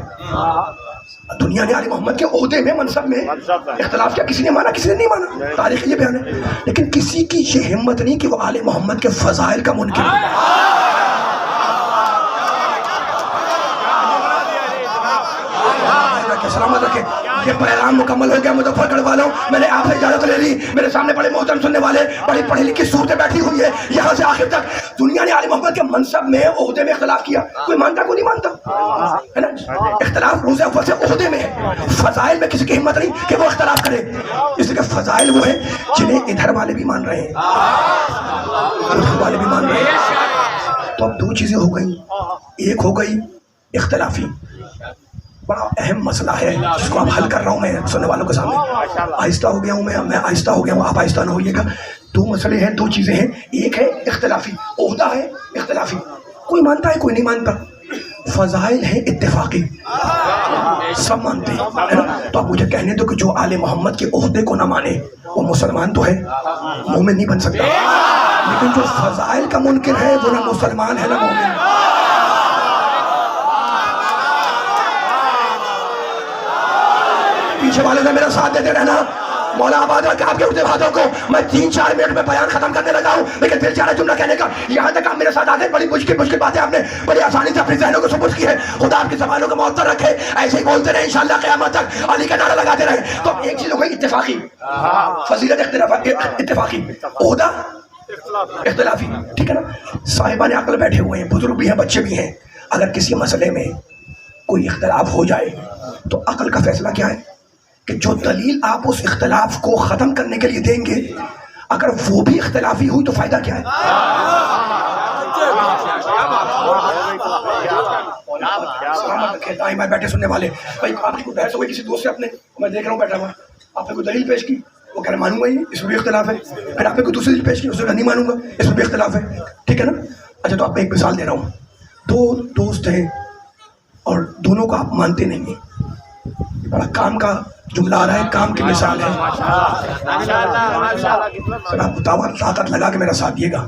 دنیا نے آل محمد کے عہدے میں منصب میں اختلاف کیا, کسی نے مانا کسی نے نہیں مانا, تاریخ یہ بیان ہے, لیکن کسی کی یہ ہمت نہیں کہ وہ آل محمد کے فضائل کا منکر ہے. سلامت رکھے. یہ پیغام مکمل ہو گیا مظفر گڑھ والوں, میں نے آپ سے اجازت لے لی. میرے سامنے بڑے محترم سننے والے, بڑی پڑھی لکھی صورتیں بیٹھی ہوئی ہے, یہاں سے آخر تک دنیا نے آل محمد کے منصب میں عہدے میں اختلاف کیا. کوئی مانتا کوئی نہیں مانتا ہے نا, اختلاف روز اول سے عہدے میں ہے. فضائل میں کسی کی ہمت نہیں کہ وہ اختلاف کرے, اس لیے کہ فضائل وہ ہیں جنہیں ادھر والے بھی مان رہے ہیں, ادھر والے بھی مان رہے ہیں. تو اب دو چیزیں ہو گئیں, ایک ہو گئی اختلافی, بڑا اہم مسئلہ ہے جس کو اب حل کر رہا ہوں میں سننے والوں کے سامنے. آہستہ ہو گیا ہوں میں آہستہ ہو گیا ہوں, آپ آہستہ نہ ہوئیے گا. دو مسئلے ہیں, دو چیزیں ہیں, ایک ہے اختلافی, عہدہ ہے اختلافی, کوئی مانتا ہے کوئی نہیں مانتا. فضائل ہیں اتفاقی, سب مانتے ہیں ہے نا. تو آپ مجھے کہنے دو کہ جو آل محمد کے عہدے کو نہ مانے وہ مسلمان تو ہے, مومن نہیں بن سکتا, لیکن جو فضائل کا منکر ہے وہ نہ مسلمان ہے نہ مومن. پیچھے والے نے میرا ساتھ دیتے رہنا, مولا آباد رکھے آپ کے اٹھتے باتوں کو. میں 3-4 منٹ میں بیان ختم کرنے لگا ہوں, لیکن پھر چارہ جملہ کہنے کا, یہاں تک آپ میرے ساتھ آتے. بڑی مشکل باتیں آپ نے بڑی آسانی سے اپنی ذہنوں کو سپرد کی ہے. خدا آپ کی زبانوں کو معطر رکھے, ایسے ہی بولتے رہے انشاءاللہ قیامت تک, علی کا نعرہ لگاتے رہے. تو ایک چیز ہو گئی اتفاقی, فضیلت اتفاقی, عہدہ اختلافی, ٹھیک ہے نا. صاحبان عقل بیٹھے ہوئے ہیں, بزرگ بھی ہیں بچے بھی ہیں. اگر کسی مسئلے میں کوئی اختلاف ہو جائے تو عقل کا فیصلہ کیا ہے کہ جو دلیل آپ اس اختلاف کو ختم کرنے کے لیے دیں گے, اگر وہ بھی اختلافی ہوئی تو فائدہ کیا ہے؟ میں بیٹھے سننے والے, بھائی آپ کی بحث ہو گئی کسی دوست سے اپنے, میں دیکھ رہا ہوں بیٹھا ہوا, آپ نے کوئی دلیل پیش کی, وہ کہہ رہے مانوں گا ہی, اس میں بھی اختلاف ہے. پھر آپ نے کوئی دوسری دلیل پیش کی, اس میں نہیں مانوں گا, اس میں بھی اختلاف ہے, ٹھیک ہے نا. اچھا تو آپ میں ایک مثال دے رہا ہوں, دو دوست ہیں اور دونوں کو آپ مانتے نہیں ہیں. بڑا کام کا جملہ آ رہا ہے, کام کی مثال ہے. آپ طاقت لگا کے میرا ساتھ دیے گا,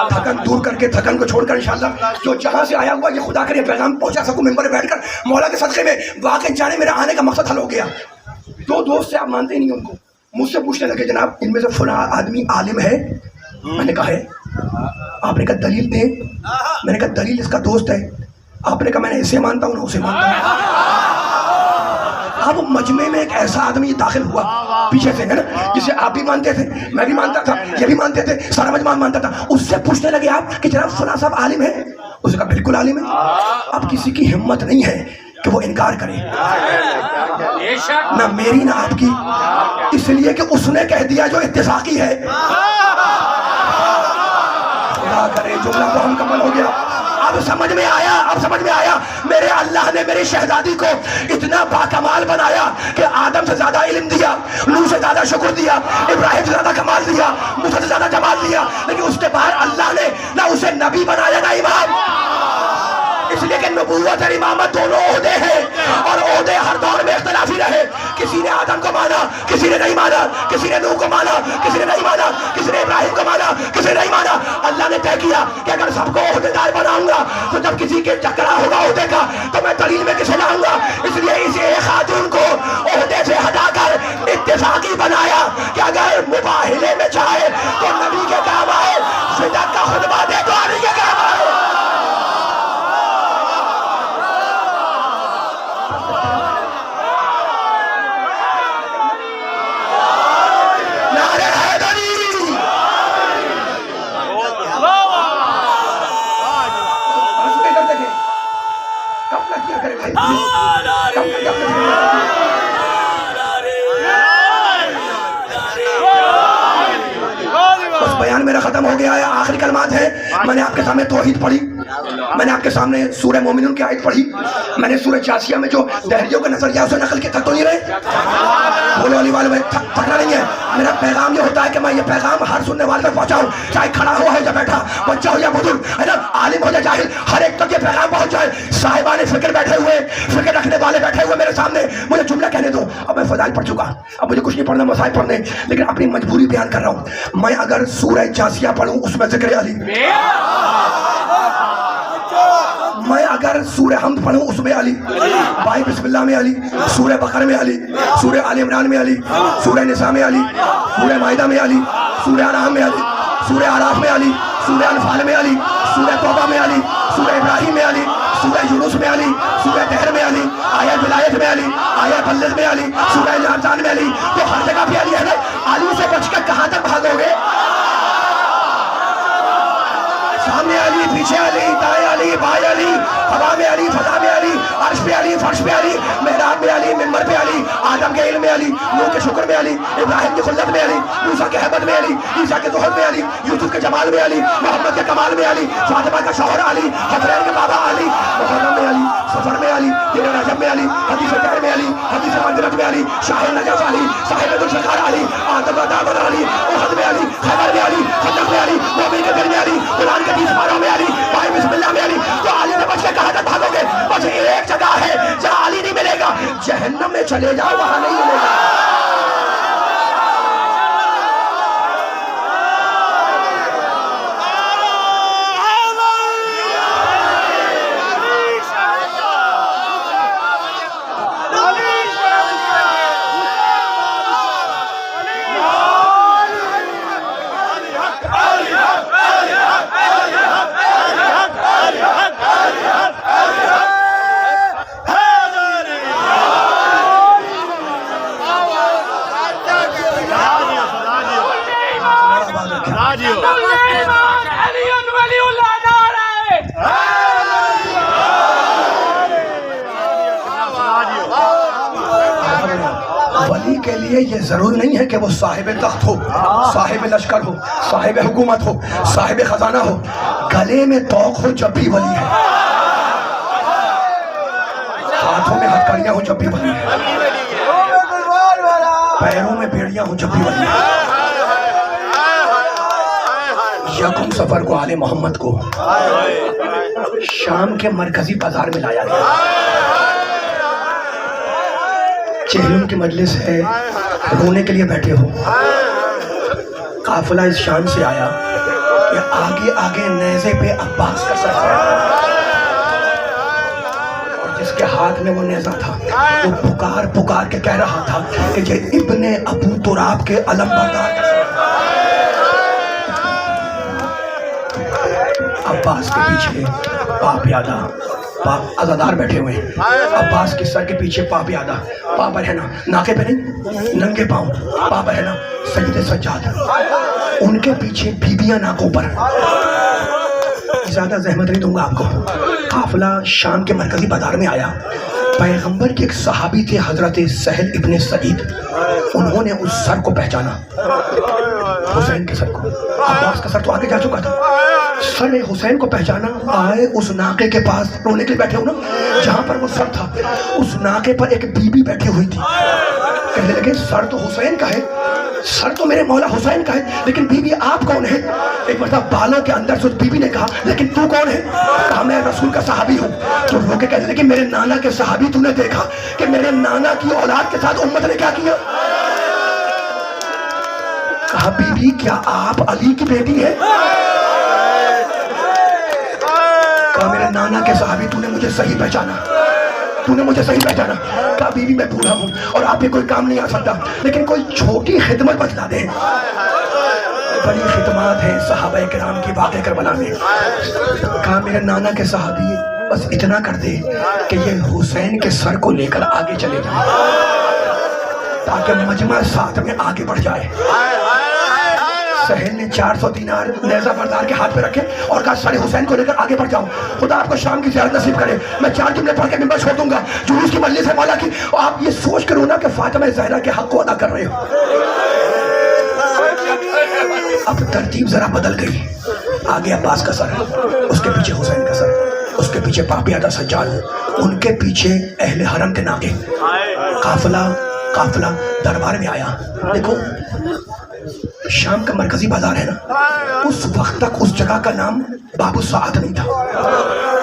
تھکن دور کر کے, تھکن کو چھوڑ کر انشاءاللہ جو جہاں سے آیا ہوا یہ خدا کرے پیغام پہنچا سکوں ممبر پہ بیٹھ کر مولا کے صدقے میں. واقعی جانے میرا آنے کا مقصد حل ہو گیا. دو دوست سے آپ مانتے نہیں ان کو, مجھ سے پوچھنے لگے جناب ان میں سے فلاں آدمی عالم ہے, میں نے کہا ہے. آپ نے کہا دلیل دیں, میں نے کہا دلیل اس کا دوست ہے. آپ نے کہا میں نے اسے مانتا ہوں, اسے مانتا ہوں. اب مجمع میں ایک ایسا آدمی داخل ہوا پیچھے سے ہے نا, جسے آپ بھی مانتے تھے, میں بھی مانتا تھا, یہ بھی مانتے تھے, سارا مجمع مانتا تھا. اس سے پوچھنے لگے آپ کہ جناب فلاں صاحب عالم ہے, اس نے کہا بالکل عالم ہے. اب کسی کی ہمت نہیں ہے کہ وہ انکار کرے, نہ میری نہ آپ کی, اس لیے کہ اس نے کہہ دیا جو اتفاقی ہے. خدا کرے جملہ تو مکمل ہو گیا. اب سمجھ میں آیا میرے اللہ نے میری شہزادی کو اتنا باکمال بنایا کہ آدم سے زیادہ علم دیا, نوح سے زیادہ شکر دیا, ابراہیم سے زیادہ کمال دیا, موسیٰ سے زیادہ جمال دیا, لیکن اس کے بعد اللہ نے نہ اسے نبی بنایا نہ امام, اس لیے کہ نبوت اور امامت دونوں عہدے ہیں، اور عہدے ہر دور میں اختلافی رہے. کسی نے آدم کو مانا، کسی نے نہیں مانا، کسی نے نوح کو مانا، کسی نے نہیں مانا، کسی نے ابراہیم کو مانا، کسی نے نہیں مانا. اللہ نے طے کیا کہ اگر سب کو عہدے دار بناؤں گا تو جب کسی کے ٹکرا ہوگا عہدے کا تو میں دلیل میں کسے لاؤں گا. اس لیے اس ایک خاتون کو عہدے سے ہٹا کر اتفاقی بنایا کہ اگر مباہلے میں چاہے تو نبی کے کام آئے، صدق کا خطبہ دے تو علی کے کام آئے. بیان میرا ختم ہو گیا ہے. آخری کلمات ہیں. میں نے آپ کے سامنے توحید پڑھی، میں نے آپ کے سامنے سورہ مومنون کی آیت پڑھی، میں نے سورہ جاسیہ میں جو دہریوں کا نظریہ اسے نقل کیا. تھک تو نہیں رہے؟ بولے والی والے تھکنا نہیں ہے. میرا پیغام یہ ہوتا ہے کہ میں یہ پیغام ہر سننے والے تک پہنچاؤں، چاہے کھڑا ہوا ہے یا بیٹھا، بچہ ہو یا بزرگ، ہے نا، عالم ہو یا جاہل، ہر ایک تک یہ پیغام پہنچ جائے. صاحبان فکر بیٹھے ہوئے، فکر رکھنے والے بیٹھے ہوئے میرے سامنے، مجھے جملہ کہنے دو. اب میں فضائل پڑھ چکا، اب مجھے کچھ نہیں پڑھنا، مسائل پڑھنے، لیکن اپنی مجبوری بیان کر رہا ہوں. میں اگر سورہ جاسیہ پڑھوں اس میں ذکر علی، میں اگر سورہ حمد پڑھوں اس میں علی، بھائی بسم اللہ میں علی، سورہ بقرہ میں علی، سورہ آل عمران میں علی، سورہ نساء میں علی، سورہ مائدہ میں علی، سورہ انعام میں علی، سورہ اعراف میں علی، سورہ انفال میں علی، سورہ توبہ میں علی، سورہ ابراہیم میں علی، سورہ یونس میں علی، سورہ دہر میں علی، آیہ ولایت میں علی، آیہ بلغ میں علی، سورہ انسان میں علی. تو ہر جگہ بھی علی ہے نا. علی سے بچ کر کہاں تک بھاگو گے؟ سامنے علی، پیچھے علی، دائیں علی، بائیں علی، ہوا میں علی، فضا میں علی، عرش پہ علی، فرش پہ علی، محراب میں علی، منبر پہ علی، آدم کے علم میں علی، نوح کے شکر میں علی، ابراہیم کی خلت میں علی، موسیٰ کے حیبت میں علی، عیسیٰ کے ظہور میں علی، یوسف کے جمال میں علی، محمد کے کمال میں علی، فاطمہ کا شوہر علی، حسنین کے بابا علی، محرم میں علی، سفر میں علی، تیرے رجب میں علی، حدیث طہر میں علی، حدیث منزلت میں علی، شاہ نجف علی، صاحب ذوالفقار علی، آدم و داود علی، احد میں علی، خیبر میں علی، خندق میں علی، مومن کے دل میں علی، قرآن کے 20 پاروں میں علی، بھائی بسم اللہ میں علی. تو علی سے بچ کے کہاں تک بھاگو گے؟ بس ایک جگہ ہے جہاں علی نہیں ملے گا، جہنم میں چلے جاؤ وہاں نہیں ملے گا. ولی کے لیے یہ ضروری نہیں ہے کہ وہ صاحب تخت ہو، صاحب لشکر ہو، صاحب حکومت ہو، صاحب خزانہ ہو. گلے میں توق ہو جب بھی ولی ہے، ہاتھوں میں ہتھکڑیاں ہوں جب بھی ولی ہے، پیروں میں بیڑیاں ہوں جب بھی ولی ہے. یکم سفر کو آل محمد کو شام کے مرکزی بازار میں لایا گیا. چہلم کی مجلس ہے، رونے کے لیے بیٹھے ہو. قافلہ اس شام سے آیا کہ آگے آگے نیزے پہ عباس کا سر ہے، اور جس کے ہاتھ میں وہ نیزہ تھا وہ پکار پکار کے کہہ رہا تھا کہ یہ ابن ابو تراب کے علم بردار کا سر. عباس کے پیچھے پاپ یادہ، پاپ عزادار بیٹھے ہوئے ہیں. عباس کے سر کے پیچھے پاپ یادہ، پاپ رہنا ناکے پہ نہیں، ننگے پاؤں، پاپ رہنا سجدے سجاد. ان کے پیچھے بیبیاں ناکوں پر. زیادہ زحمت نہیں دوں گا آپ کو. قافلہ شام کے مرکزی بازار میں آیا. پیغمبر کے ایک صحابی تھے حضرت سہل ابن سعید، انہوں نے اس سر کو پہچانا، حسین کے سر کو. عباس کا سر تو آگے جا چکا تھا، سر حسین کو پہچانا. آئے اس ناکے کے پاس، رونے کے لیے بیٹھے ہو نا، جہاں پر وہ سر تھا اس ناکے پر ایک بی بی بیٹھی ہوئی تھی. کہنے لگے سر تو حسین کا ہے، سر تو میرے مولا حسین کا ہے، لیکن بیوی آپ کون ہے؟ ایک مرتبہ بالوں کے اندر سے بیوی نے کہا لیکن تو کون ہے؟ کہا میں رسول کا صحابی ہوں۔ تو رو کے کہنے لگے میرے نانا کے صحابی تو نے دیکھا کہ میرے نانا کی اولاد کے ساتھ امت نے کیا کیا؟ کہا بیوی کیا آپ علی کی بیٹی ہے؟ کہا میرے نانا کے صحابی تو نے مجھے صحیح پہچانا، تو نے مجھے صحیح پہچانا۔ کہا بیوی میں بوڑھا ہوں اور آپ پہ کوئی کام نہیں آ سکتا، لیکن کوئی چھوٹی خدمت بتلا دیں۔ بڑی خدمات ہیں صحابہ کرام کی باتیں کربلا میں۔ کہا میرے نانا کے صحابی بس اتنا کر دے کہ یہ حسین کے سر کو لے کر آگے چلے جائیں تاکہ مجمع ساتھ میں آگے بڑھ جائے۔ سہیل نے 400 دینار نیزہ بردار کے ہاتھ پہ رکھے اور کہا سارے حسین کو لے کر آگے بڑھ جاؤ، خدا آپ کو شام کی زیارت نصیب کرے، میں 4 جملے پڑھ کے ممبر چھوڑ دوں گا، جلوس کی مجلس ہے مولا کی، اور آپ یہ سوچ کر رونا کہ فاطمہ زہرا کے حق کو ادا کر رہے ہو۔ اب ترتیب ذرا بدل گئی، آگے عباس کا سر، اس کے پیچھے حسین کا سر، اس کے پیچھے پاپی آدھا سجاد، ان کے پیچھے اہل حرم کے ناکے، قافلہ دربار میں آیا۔ دیکھو شام کا مرکزی بازار ہے نا، اس وقت تک اس جگہ کا نام باب الساعات نہیں تھا،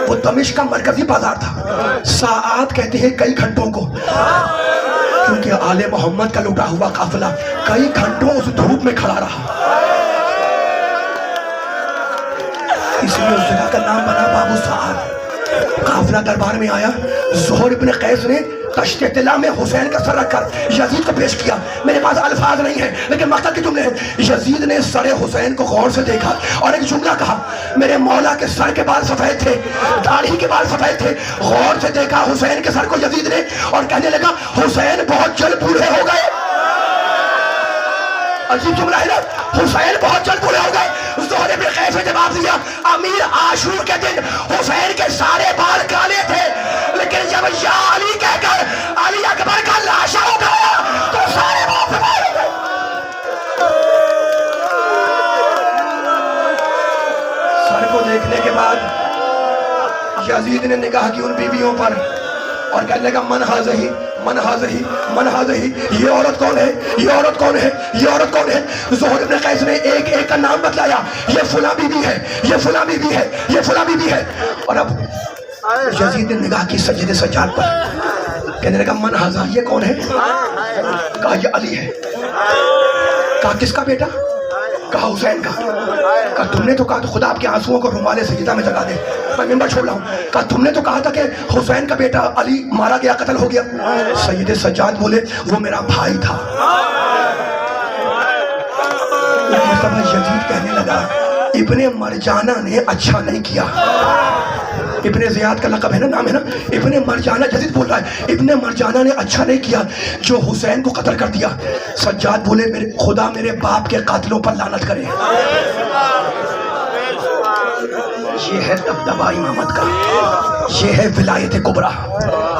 وہ دمشق کا مرکزی بازار تھا۔ ساعات کہتے ہیں کئی گھنٹوں کو، کیونکہ آل محمد کا لوٹا ہوا قافلہ کئی گھنٹوں اس دھوپ میں کھڑا رہا، اس لیے اس جگہ کا نام بنا باب الساعات۔ قافلہ دربار میں آیا، زہر ابن قیس نے تشت طلا میں حسین کا سر رکھ کر یزید کو پیش کیا۔ میرے پاس الفاظ نہیں ہیں لیکن مقصد کے جملے ہیں۔ یزید نے سر حسین کو غور سے دیکھا اور ایک جملہ کہا، میرے مولا کے سر کے بال سفید تھے، داڑھی کے بال سفید تھے۔ غور سے دیکھا حسین کے سر کو یزید نے اور کہنے لگا حسین بہت جلد بوڑھے ہو گئے۔ عجیب جملہ ہے نا، حسین بہت جلد بوڑھے ہو گئے۔ زہر ابن قیس نے جواب دیا، امیر عاشور کے دن حسین کے سارے بال کالے تھے، لیکن جب یا علی کہہ کر علی اکبر کا لاشا اٹھایا تو سارے بال سفید ہو گئے۔ سر کو دیکھنے کے بعد یزید نے نگاہ کی ان بیویوں پر اور کہنے لگا من ہذہی من ہذہی من ہذہی، یہ عورت کون ہے، یہ عورت کون ہے، یہ عورت کون ہے؟ زہر ابن قیس نے ایک ایک کا نام بتلایا، یہ فلاں بی بی ہے، یہ فلاں بی بی ہے، یہ فلاں بی بی ہے۔ اور اب یزید نے نگاہ کی سجدہ سجاد پر، کہنے لگا من ہذا، یہ کون ہے؟ کہا یہ علی ہے۔ کہا کس کا بیٹا؟ کہا حسین کا۔ کہا تم نے تو کہا تو خدا آپ کے آنسوؤں کو رومال سجدہ میں جگا دے، میں ممبر چھوڑ رہا ہوں۔ کہا تم نے تو کہا تھا کہ حسین کا بیٹا علی مارا گیا، قتل ہو گیا۔ سید سجاد بولے وہ میرا بھائی تھا۔ ایک مرتبہ یزید کہنے لگا ابن مرجانہ نے اچھا نہیں کیا۔ ابن زیاد کا لقب ہے نا، نام ہے نا، ابن مرجانہ۔ یزید بول رہا ہے ابن مرجانہ نے اچھا نہیں کیا جو حسین کو قتل کر دیا۔ سجاد بولے خدا میرے باپ کے قاتلوں پر لعنت کرے۔ یہ ہے دبدبہ امامت کا، یہ ہے ولایت کبریٰ،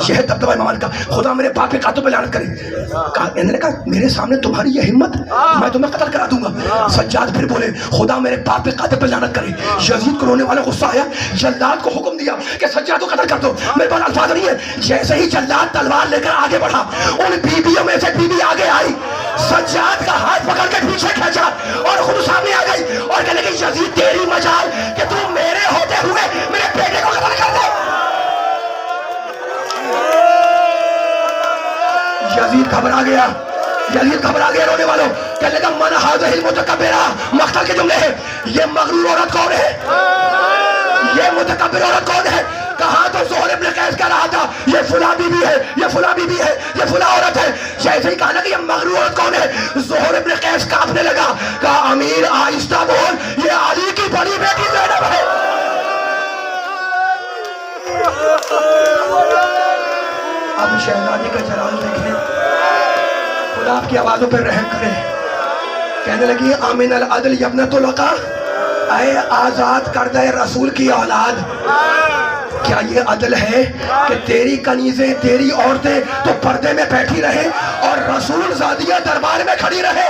یہ ہے دبدبہ امامت کا، خدا میرے باپ کے قاتلوں پہ لعنت کرے۔ انہوں نے کہا میرے سامنے تمہاری یہ ہمت، میں تمہیں قتل کرا دوں گا۔ سجاد پھر بولے خدا میرے باپ کے قاتل پہ لعنت کرے۔ یزید کو رونے والا غصہ آیا، جلاد کو حکم دیا کہ سجاد کو قتل کر دو۔ میرے پاس الفاظ نہیں ہے، جیسے ہی جلاد تلوار لے کر آگے بڑھا، ان بیویوں میں سے بیوی آگے آئی، سجاد کا ہاتھ پکڑ کے پیچھے کھینچا اور خود سامنے آ گئی اور کہنے لگی یزید تیری مجال کہ تم میرے ہوتے ہوئے میرے بیٹے کو قتل کر دے۔ یزید گھبرا گیا، یزید گھبرا گیا رونے والوں، کہنے لگا من ہذہ المتکبرہ۔ مقتل کے جملے ہیں، یہ مغرور عورت کون ہے، یہ متکبر عورت کون ہے؟ کہاں تو زہر ابن قیس کہہ رہا تھا یہ فلاں بی بی ہے، یہ فلاں بی بی ہے، یہ فلاں عورت ہے، جیسے ہی کہا نا کہ یہ مغرور عورت کون ہے، زہر ابن قیس کانپنے لگا، کہا امیر آہستہ بول، یہ علی کی بڑی بیٹی زینب ہے۔ اب شہزادی کا جلال دیکھیں، خدا آپ کی آوازوں پر رحم کرے۔ کہنے لگی امن العدل یبنۃ العقا، اے آزاد کردہ رسول کی اولاد، کیا یہ عدل ہے کہ تیری کنیزیں تیری عورتیں تو پردے میں بیٹھی رہیں اور رسول زادیہ دربار میں کھڑی رہے؟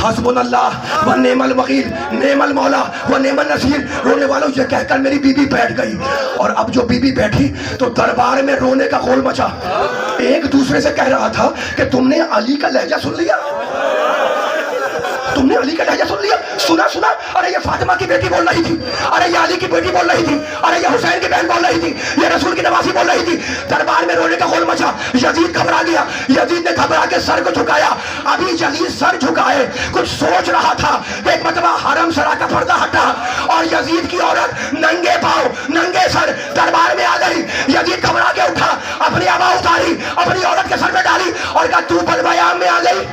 حسبنا اللہ و نعم الوکیل، نعم المولا و نعم النصیر۔ رونے والوں یہ کہہ کر میری بی بی بیٹھ گئی، اور اب جو بی بی بیٹھی تو دربار میں رونے کا غول مچا۔ ایک دوسرے سے کہہ رہا تھا کہ تم نے علی کا لہجہ سن لیا، تم نے علی کا لہجہ سن لیا، سنا سنا، ارے یہ فاطمہ کی بیٹی بول رہی تھی، ارے یہ علی کی بیٹی بول رہی تھی، ارے یہ حسین کی بہن بول رہی تھی، یہ رسول کی نواسی بول رہی تھی۔ دربار میں رونے کا غول مچا، یزید گھبرا گیا، یزید نے گھبرا کے سر کو جھکایا۔ ابھی یزید سر جھکائے کچھ سوچ رہا تھا، ایک مرتبہ حرم سرا کا پردہ ہٹا اور یزید کی عورت ننگے پاؤں ننگے سر دربار میں آ گئی۔ یزید گھبرا کے اٹھا، اپنی آبا اتاری، اپنی عورت کے سر پہ ڈالی اور کہا تو دربار عام میں آ گئی،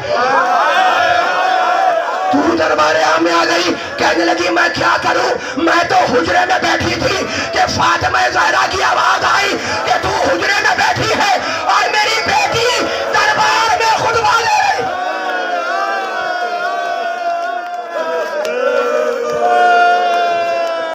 تو دربار عام میں آ گئی۔ کہنے لگی میں کیا کروں، میں تو حجرے میں بیٹھی تھی کہ فاطمہ زہرا کی آواز